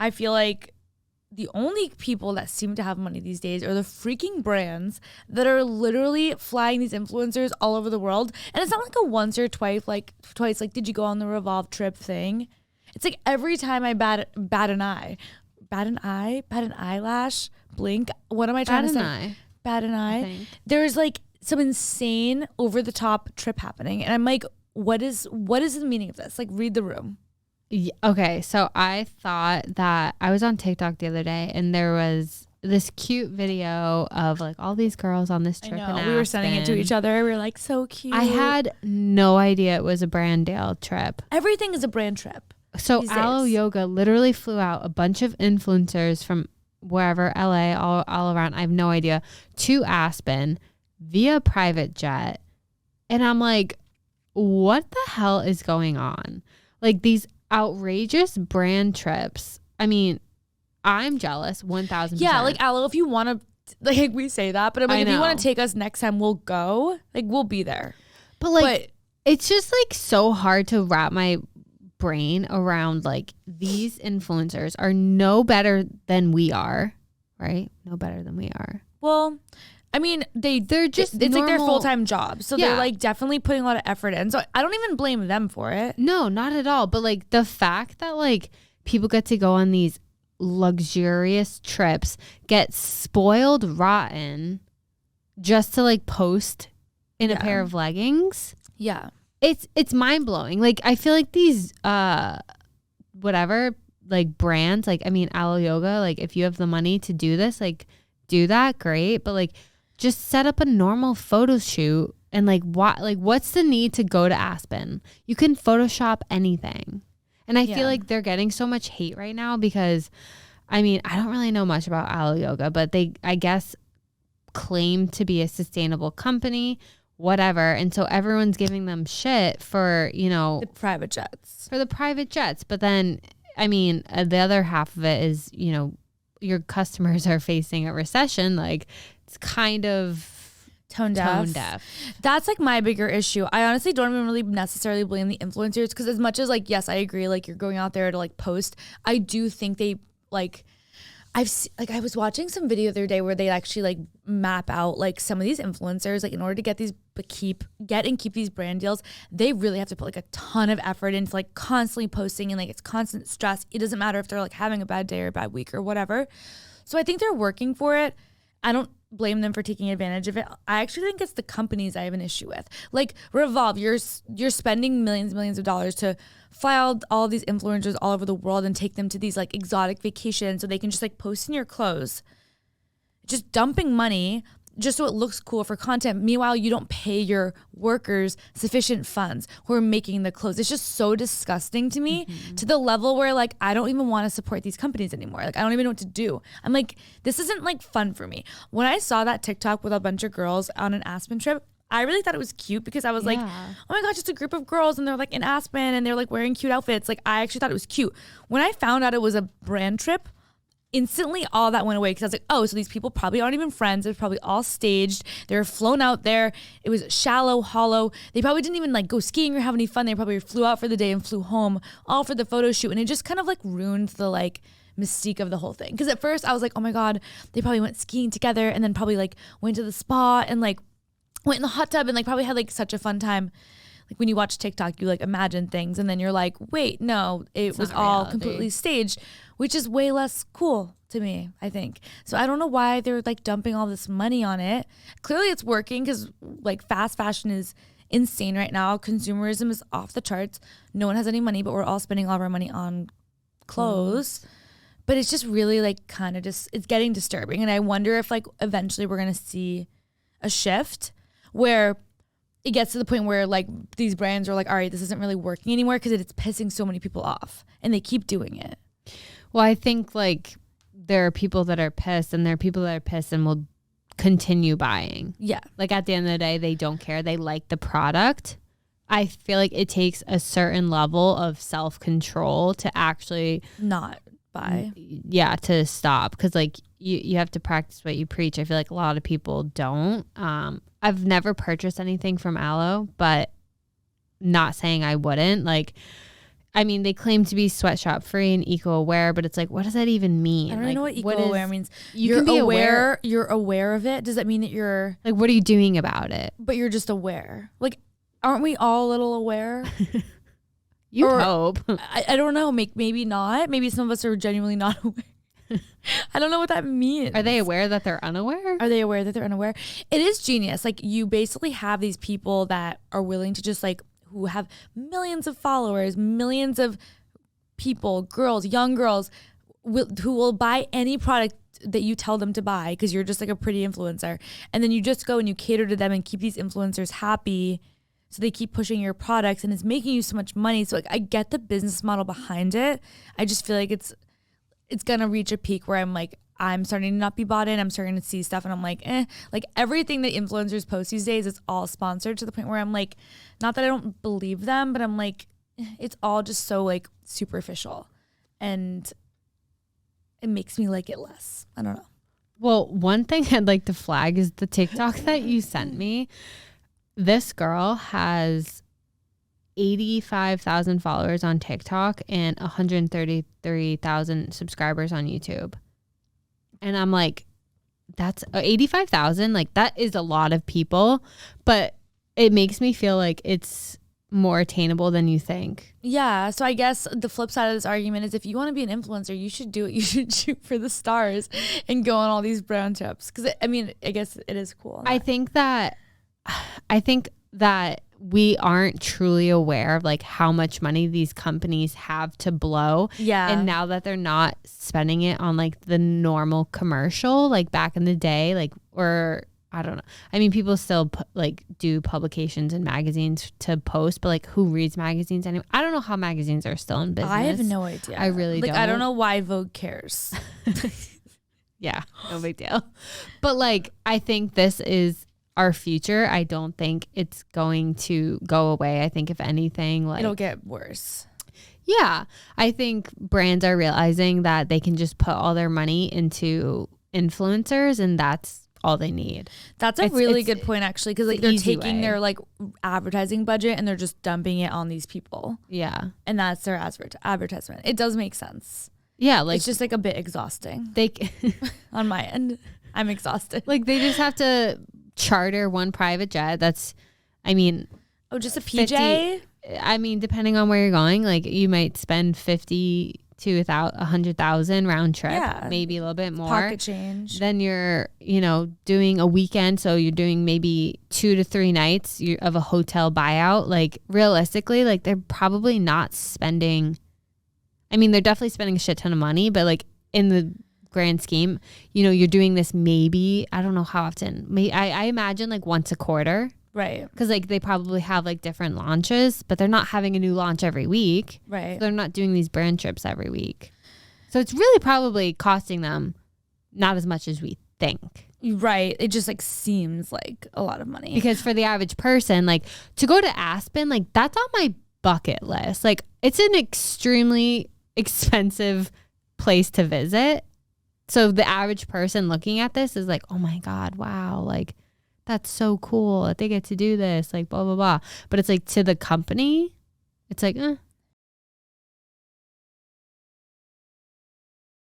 I feel like the only people that seem to have money these days are the freaking brands that are literally flying these influencers all over the world. And it's not like a once or twice, like did you go on the Revolve trip thing? It's like every time I bat an eyelash, blink. What am I trying to say? Bat an eye. There's like some insane over the top trip happening. And I'm like, what is the meaning of this? Like, read the room. Okay, so I thought that I was on TikTok the other day and there was this cute video of like all these girls on this trip. I know. We were sending it to each other. We were like, so cute. I had no idea it was a brand deal trip. Everything is a brand trip. So Aloe Yoga literally flew out a bunch of influencers from wherever, LA, all around, I have no idea, to Aspen via private jet. And I'm like, what the hell is going on? Like these outrageous brand trips. I mean, I'm jealous 1,000%. Yeah, like Aloe, if you want to, like we say that, but I'm like, if you want to take us next time, we'll go. Like we'll be there. But it's just like so hard to wrap my brain around like these influencers are no better than we are, right? No better than we are. Well, I mean, they're just, it's normal, like their full-time job. So they're like definitely putting a lot of effort in. So I don't even blame them for it. No, not at all. But like the fact that like people get to go on these luxurious trips, get spoiled rotten just to like post in a pair of leggings. Yeah. It's mind-blowing. Like I feel like these whatever like brands, like I mean Aloe Yoga, like if you have the money to do this, like do that, great. But like just set up a normal photo shoot and like what's the need to go to Aspen? You can Photoshop anything. And I feel like they're getting so much hate right now because I mean, I don't really know much about Aloe Yoga, but they I guess claim to be a sustainable company, whatever. And so everyone's giving them shit for, you know, the private jets. For the private jets. But then I mean, the other half of it is, you know, your customers are facing a recession. Like it's kind of tone deaf. That's like my bigger issue. I honestly don't even really necessarily blame the influencers because as much as like, yes, I agree. Like you're going out there to like post. I do think they like, I was watching some video the other day where they actually like map out like some of these influencers, like in order to get these keep these brand deals, they really have to put like a ton of effort into like constantly posting and like it's constant stress. It doesn't matter if they're like having a bad day or a bad week or whatever. So I think they're working for it. I don't blame them for taking advantage of it. I actually think it's the companies I have an issue with. Like Revolve, you're spending millions of dollars to fly all these influencers all over the world and take them to these like exotic vacations so they can just like post in your clothes. Just dumping money just so it looks cool for content. Meanwhile, you don't pay your workers sufficient funds who are making the clothes. It's just so disgusting to me to the level where like, I don't even want to support these companies anymore. Like, I don't even know what to do. I'm like, this isn't like fun for me. When I saw that TikTok with a bunch of girls on an Aspen trip, I really thought it was cute because I was like, oh my gosh, it's a group of girls and they're like in Aspen and they're like wearing cute outfits. Like, I actually thought it was cute. When I found out it was a brand trip, instantly all that went away because I was like, oh, so these people probably aren't even friends. It was probably all staged. They were flown out there. It was shallow, hollow. They probably didn't even like go skiing or have any fun. They probably flew out for the day and flew home all for the photo shoot. And it just kind of like ruined the like mystique of the whole thing. Because at first I was like, oh my God, they probably went skiing together and then probably like went to the spa and like went in the hot tub and like probably had like such a fun time. Like when you watch TikTok, you like imagine things and then you're like, wait, no, it was all completely staged, which is way less cool to me, I think. So I don't know why they're like dumping all this money on it. Clearly it's working because like fast fashion is insane right now. Consumerism is off the charts. No one has any money, but we're all spending all of our money on clothes. But it's just really like kind of just, it's getting disturbing. And I wonder if like eventually we're going to see a shift where it gets to the point where like these brands are like, all right, this isn't really working anymore because it's pissing so many people off and they keep doing it. Well, I think like there are people that are pissed and there are people that are pissed and will continue buying. Yeah. Like at the end of the day, they don't care. They like the product. I feel like it takes a certain level of self-control to actually not buy. Yeah, to stop. Because like you have to practice what you preach. I feel like a lot of people don't. I've never purchased anything from Aloe, but not saying I wouldn't. Like I mean, they claim to be sweatshop free and eco aware, but it's like, what does that even mean? I don't like, know what eco aware means. You can be aware. You're aware of it. Does that mean that you're like, what are you doing about it? But you're just aware. Like, aren't we all a little aware? You hope. I don't know. Maybe not. Maybe some of us are genuinely not aware. I don't know what that means. Are they aware that they're unaware? Are they aware that they're unaware? It is genius. Like, you basically have these people that are willing to just like, who have millions of followers, millions of people, girls, young girls, who will buy any product that you tell them to buy because you're just like a pretty influencer. And then you just go and you cater to them and keep these influencers happy. So they keep pushing your products and it's making you so much money. So like, I get the business model behind it. I just feel like it's going to reach a peak where I'm like, I'm starting to not be bought in. I'm starting to see stuff and I'm like, like everything that influencers post these days is all sponsored to the point where I'm like, not that I don't believe them, but I'm like, it's all just so like superficial and it makes me like it less. I don't know. Well, one thing I'd like to flag is the TikTok that you sent me. This girl has 85,000 followers on TikTok and 133,000 subscribers on YouTube. And I'm like, that's 85,000. Like, that is a lot of people, but it makes me feel like it's more attainable than you think. Yeah. So I guess the flip side of this argument is if you want to be an influencer, you should do it. You should shoot for the stars and go on all these brand trips. Because I mean, I guess it is cool. I think that we aren't truly aware of like how much money these companies have to blow. Yeah. And now that they're not spending it on like the normal commercial, like back in the day, like, or I don't know. I mean, people still like do publications and magazines to post, but like who reads magazines anyway? I don't know how magazines are still in business. I have no idea. I really don't. I don't know why Vogue cares. Yeah, no big deal. But like, I think this is our future. I don't think it's going to go away. I think if anything, like it'll get worse. Yeah. I think brands are realizing that they can just put all their money into influencers and that's all they need. That's a really good point actually, because like they're taking their like advertising budget and they're just dumping it on these people. Yeah. And that's their advertisement. It does make sense. Yeah, like it's just like a bit exhausting. They on my end, I'm exhausted. Like they just have to charter one private jet. That's, I mean, just a PJ. I mean, depending on where you're going, like you might spend 50 to 100,000 round trip, maybe a little bit more. Pocket change. Then you're, doing a weekend, so you're doing maybe 2 to 3 nights of a hotel buyout. Like realistically, like they're probably not spending. I mean, they're definitely spending a shit ton of money, but like in the grand scheme, you're doing this maybe, I don't know how often. I imagine like once a quarter. Right. Because like they probably have like different launches, but they're not having a new launch every week. Right. So they're not doing these brand trips every week. So it's really probably costing them not as much as we think. Right. It just like seems like a lot of money. Because for the average person, like to go to Aspen, like that's on my bucket list. Like it's an extremely expensive place to visit. So the average person looking at this is like, oh my God, wow. Like that's so cool that they get to do this, like blah, blah, blah. But it's like to the company, it's like,